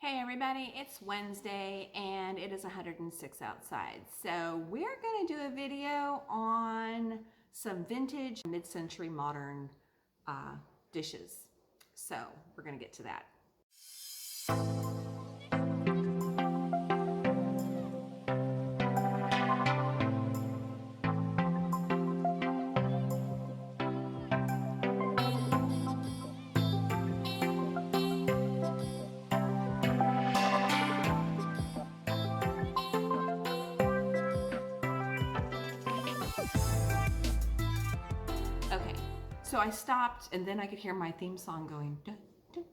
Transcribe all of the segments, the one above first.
Hey everybody, it's Wednesday and it is 106 outside. So we're going to do a video on some vintage mid-century modern dishes. So we're going to get to that. Okay, so I stopped and then I could hear my theme song going. Dun, dun.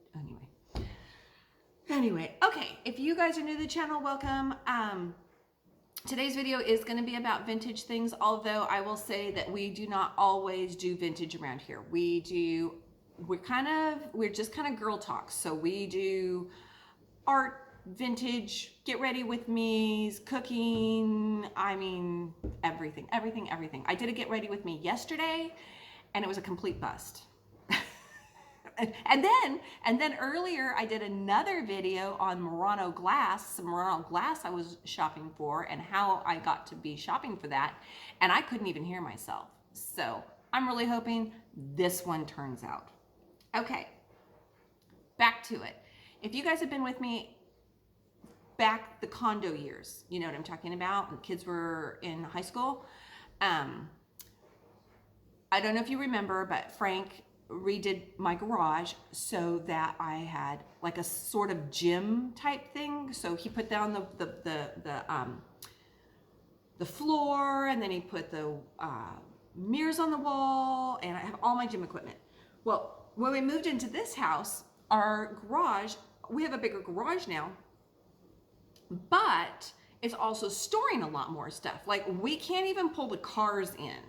Anyway, okay, if you guys are new to the channel, welcome. Today's video is going to be about vintage things, although I will say that we do not always do vintage around here. We're just kind of girl talk. So we do art, vintage, get ready with me's, cooking, I mean, everything. I did a get ready with me yesterday and it was a complete bust. And then earlier I did another video on Murano glass, some Murano glass I was shopping for and how I got to be shopping for that, and I couldn't even hear myself. So I'm really hoping this one turns out. Okay, back to it. If you guys have been with me back the condo years, you know what I'm talking about, when kids were in high school. I don't know if you remember, but Frank redid my garage so that I had like a sort of gym type thing. So he put down the floor, and then he put the mirrors on the wall, and I have all my gym equipment. Well, when we moved into this house, our garage, we have a bigger garage now, but it's also storing a lot more stuff. Like, we can't even pull the cars in,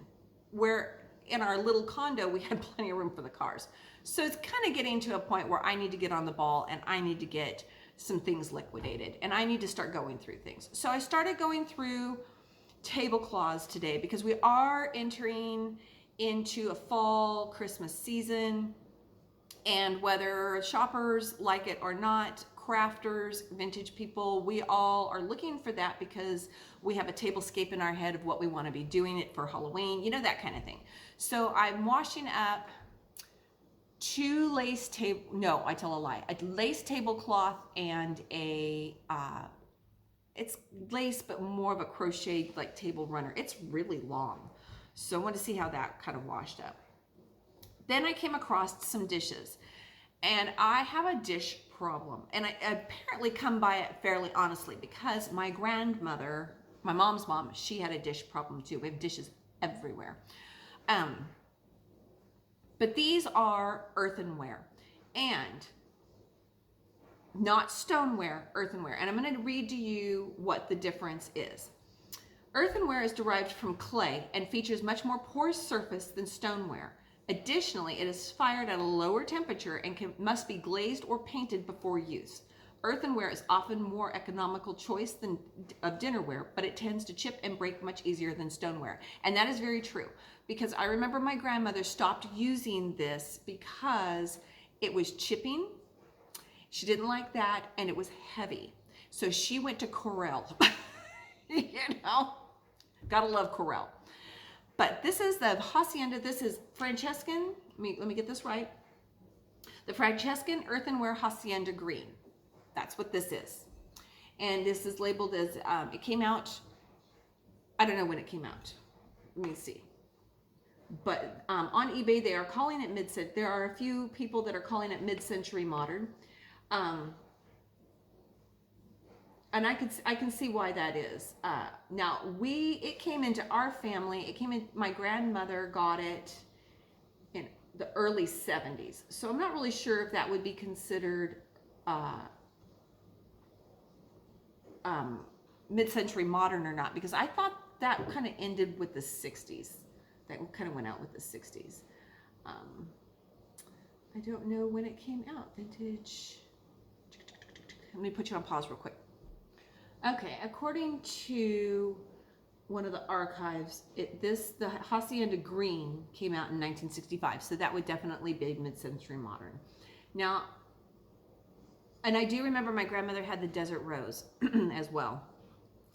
where in our little condo, we had plenty of room for the cars. So it's kind of getting to a point where I need to get on the ball and I need to get some things liquidated and I need to start going through things. So I started going through tablecloths today because we are entering into a fall Christmas season, and whether shoppers like it or not, crafters, vintage people, we all are looking for that because we have a tablescape in our head of what we want to be doing it for Halloween, you know, that kind of thing. So I'm washing up two lace table, no, I tell a lie, a lace tablecloth and a, it's lace, but more of a crochet like table runner. It's really long. So I want to see how that kind of washed up. Then I came across some dishes, and I have a dish problem, and I apparently come by it fairly honestly because my grandmother, my mom's mom, she had a dish problem too. We have dishes everywhere. But these are earthenware and not stoneware, earthenware. And I'm going to read to you what the difference is. Earthenware is derived from clay and features much more porous surface than stoneware. Additionally, it is fired at a lower temperature and must be glazed or painted before use. Earthenware is often more economical choice than of dinnerware, but it tends to chip and break much easier than stoneware. And that is very true, because I remember my grandmother stopped using this because it was chipping. She didn't like that, and it was heavy. So she went to Corel. You know, gotta love Corel. But this is the Hacienda, this is Franciscan, let me get this right. The Franciscan Earthenware Hacienda Green. That's what this is. And this is labeled as, it came out, I don't know when it came out. Let me see. But on eBay, they are calling it mid-century. There are a few people that are calling it mid-century modern. And I can see why that is. Now, it came into our family, my grandmother got it in the early 70s. So I'm not really sure if that would be considered mid-century modern or not, because I thought that kind of ended with the 60s. That kind of went out with the 60s. I don't know when it came out. Vintage. Let me put you on pause real quick. Okay, according to one of the archives, the Hacienda Green came out in 1965, so that would definitely be mid-century modern. Now, And I do remember my grandmother had the desert rose as well.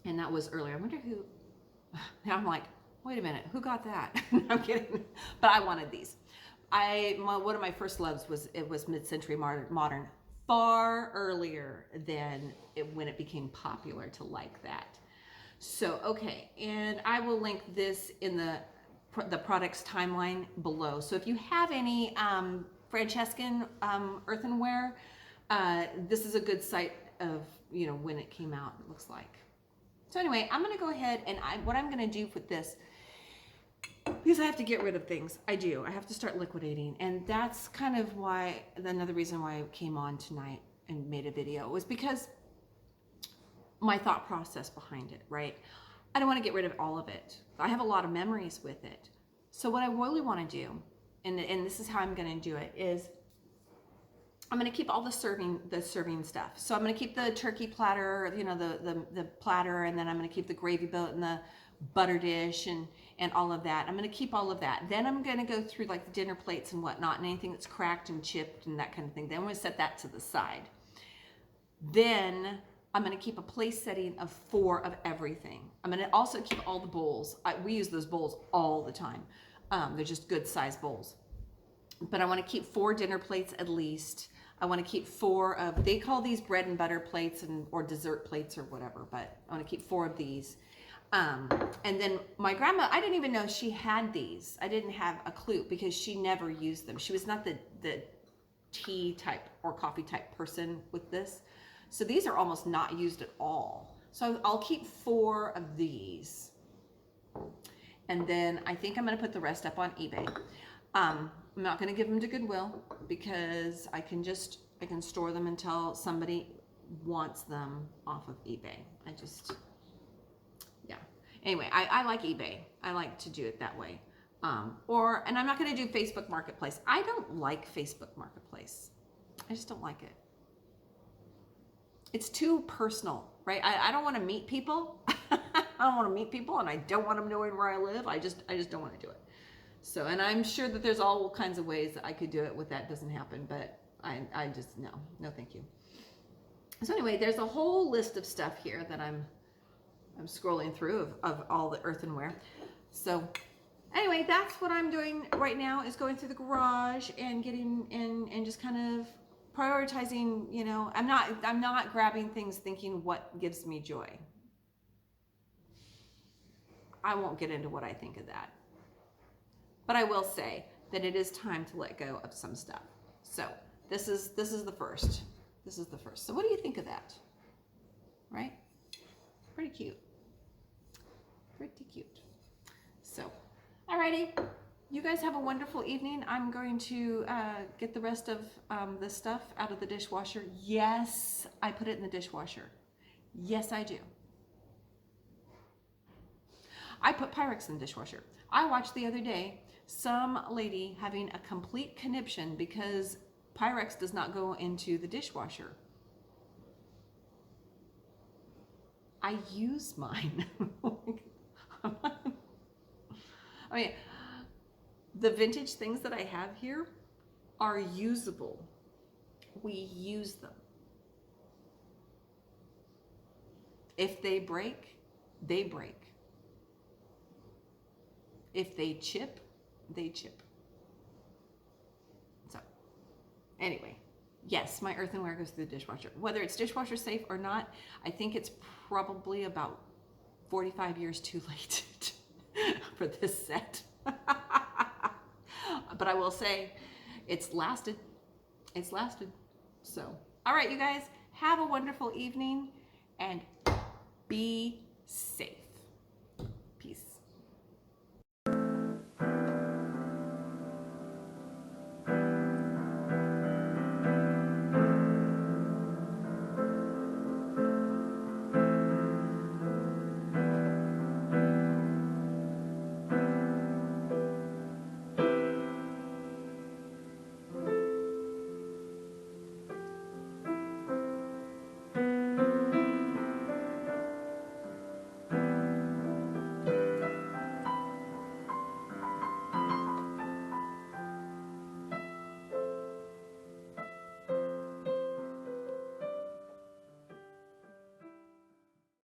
And that was earlier. I wonder who, now I'm like, wait a minute, who got that? I'm kidding. But I wanted these. One of my first loves was mid-century modern, far earlier than when it became popular to like that. So, okay, and I will link this in the products timeline below. So if you have any Franciscan earthenware, this is a good site of, you know, when it came out, it looks like. So anyway, I'm going to go ahead and what I'm going to do with this, because I have to get rid of things. I have to start liquidating. And that's kind of why, another reason why I came on tonight and made a video, was because my thought process behind it, right? I don't want to get rid of all of it. I have a lot of memories with it. So what I really want to do, and this is how I'm going to do it, is I'm going to keep all the serving stuff. So I'm going to keep the turkey platter, you know, the platter, and then I'm going to keep the gravy boat and the butter dish and all of that. I'm going to keep all of that. Then I'm going to go through like the dinner plates and whatnot, and anything that's cracked and chipped and that kind of thing. Then I'm going to set that to the side. Then I'm going to keep a place setting of 4 of everything. I'm going to also keep all the bowls. We use those bowls all the time. They're just good sized bowls. But I want to keep 4 dinner plates at least. I want to keep 4 of, they call these bread and butter plates or dessert plates or whatever, but I want to keep 4 of these. And then my grandma, I didn't even know she had these. I didn't have a clue because she never used them. She was not the tea type or coffee type person with this. So these are almost not used at all. So I'll keep 4 of these. And then I think I'm going to put the rest up on eBay. I'm not going to give them to Goodwill because I can store them until somebody wants them off of eBay. Yeah. Anyway, I like eBay. I like to do it that way. And I'm not going to do Facebook Marketplace. I don't like Facebook Marketplace. I just don't like it. It's too personal, right? I don't want to meet people. I don't want to meet people, and I don't want them knowing where I live. I just don't want to do it. So, and I'm sure that there's all kinds of ways that I could do it with that doesn't happen, but I just, no thank you. So anyway, there's a whole list of stuff here that I'm scrolling through of all the earthenware. So anyway, that's what I'm doing right now, is going through the garage and getting and just kind of prioritizing, you know. I'm not grabbing things thinking what gives me joy. I won't get into what I think of that. But I will say that it is time to let go of some stuff. So this is the first. This is the first. So what do you think of that? Right? Pretty cute. Pretty cute. So, alrighty. You guys have a wonderful evening. I'm going to get the rest of this stuff out of the dishwasher. Yes, I put it in the dishwasher. Yes, I do. I put Pyrex in the dishwasher. I watched the other day some lady having a complete conniption because Pyrex does not go into the dishwasher. I use mine. I mean, the vintage things that I have here are usable. We use them. If they break, they break. If they chip, they chip. So, anyway, yes, my earthenware goes through the dishwasher. Whether it's dishwasher safe or not, I think it's probably about 45 years too late for this set. But I will say, it's lasted. It's lasted. So, all right, you guys, have a wonderful evening and be safe.